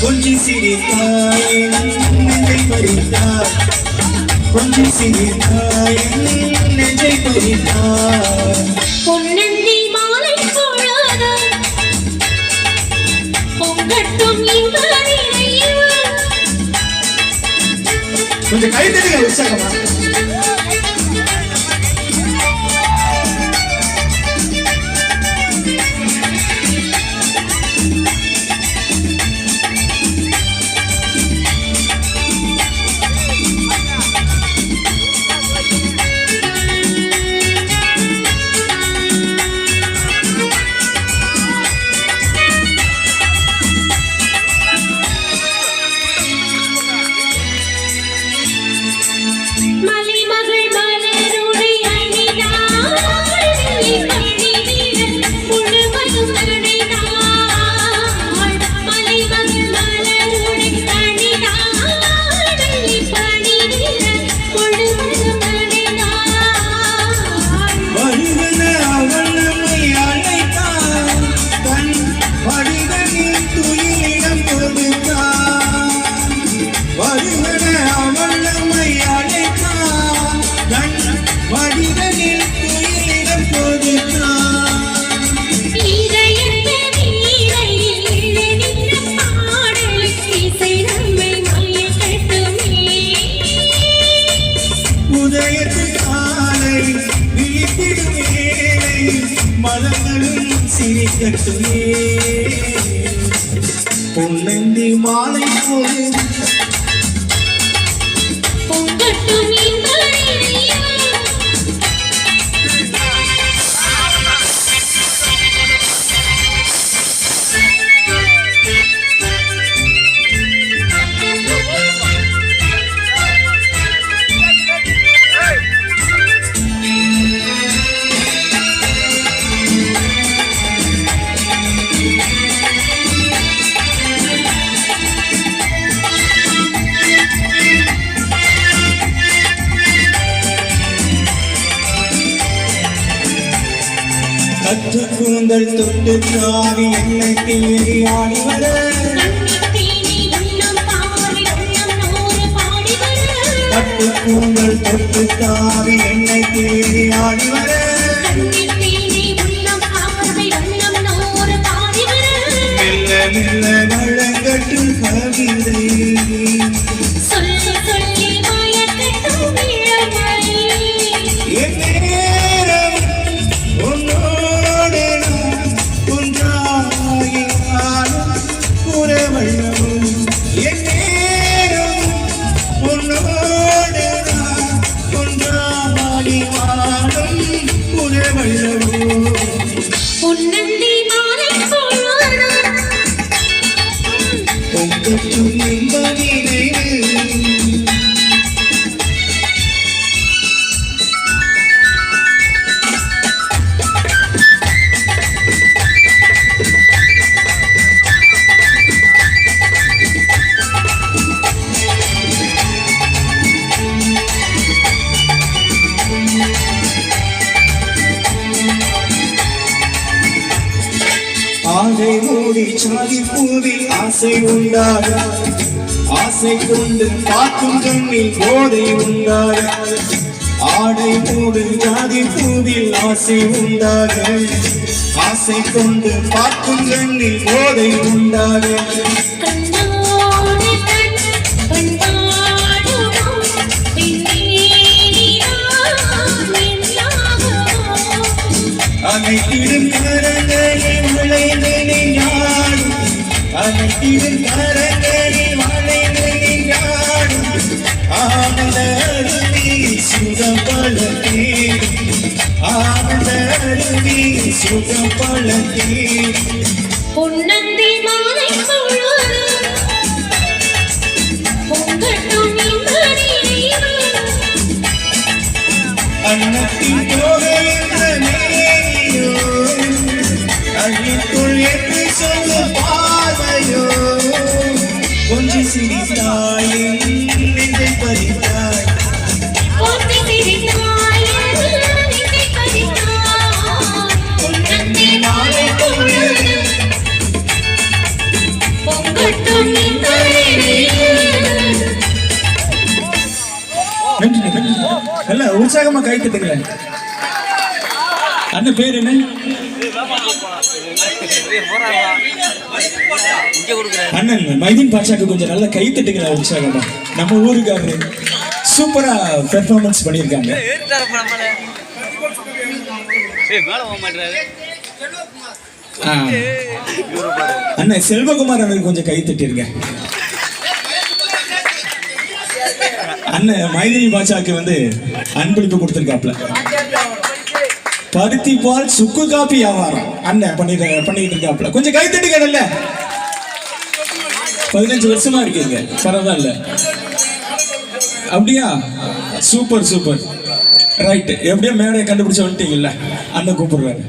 கொஞ்சி சிரித்தாய் நெஞ்சை பறித்தாய் கொஞ்சி சிரித்தாய் நெஞ்சை பறித்தாய் பொன்னந்தி மாலை பொழுது பொங்கட்டும் கொஞ்சம் கை தட்டுங்க உற்சாகமா. சிரிக்கட்டுமே பொன்னந்தி மாலை போது பொங்கட்டும் கற்று கூந்தல் தொட்டு தாவி என்னை தேடி ஆடி வர கற்று கூந்தல் தொட்டு தாவி என்னை தேடி ஆடி வர மெல்ல மெல்ல வழங்கட்டும் கவிதை பொன்னந்தி மாலை பொழுது பொங்கட்டும் இன்ப நினைவு ஆசை மூடி சாதி பூவில் ஆசை உண்டாக ஆசை கொண்டு பார்க்கும் கண்ணில் போதை உண்டாக ஆடை மூடு ஜாதி பூவில் ஆசை உண்டாக ஆசை கொண்டு பார்க்கும் கண்ணில் போதை உண்டாக அனைத்திடும் கரங்களில் வளைந்து நின்றாடும் அனைத்திடும் கரங்களில் வளைந்து நின்றாடும் ஆனந்த அருவி சுகம் பல தேடும் ஆனந்த அருவி சுகம் பல தேடும் பொன்னந்தி மாலை பொழுது பொங்கட்டும் அன்னத்தின் போகை என்று சொல்ல பார்வையோ கொஞ்சி சிரித்தாய் நெஞ்சை பறித்தாய் பொன்னந்தி மாலை பொழுது இல்ல உற்சாகமா கை தட்டுங்களேன். அண்ணன் பேர் என்ன? அண்ணன் மைதீன் பாட்சாக்கு கொஞ்சம் நல்ல கை தட்டுங்களா உற்சாகமா. நம்ம ஊருக்காரரு சூப்பரா பெர்ஃபார்மன்ஸ் பண்ணியிருக்காங்க. அண்ணன் செல்வகுமார் அவருக்கு கொஞ்சம் கை தட்டிருங்க. அண்ணன் மைதினி பாட்சாக்கு வந்து அன்பளிப்பு கொடுத்திருக்காப்ல. பருத்தி பால் சுக்கு காப்பி வியாபாரம் அண்ணன் பண்ணிட்டு இருக்காப்ல. கொஞ்சம் கை தட்டுக்கடல்ல. 15 வருஷமா இருக்கீங்க, பரவாயில்ல. அப்படியா? Super super. ரைட், எப்படியோ மேடையை கண்டுபிடிச்சு வந்துட்டீங்கல்ல, அண்ணன் கூப்பிடுறாரு.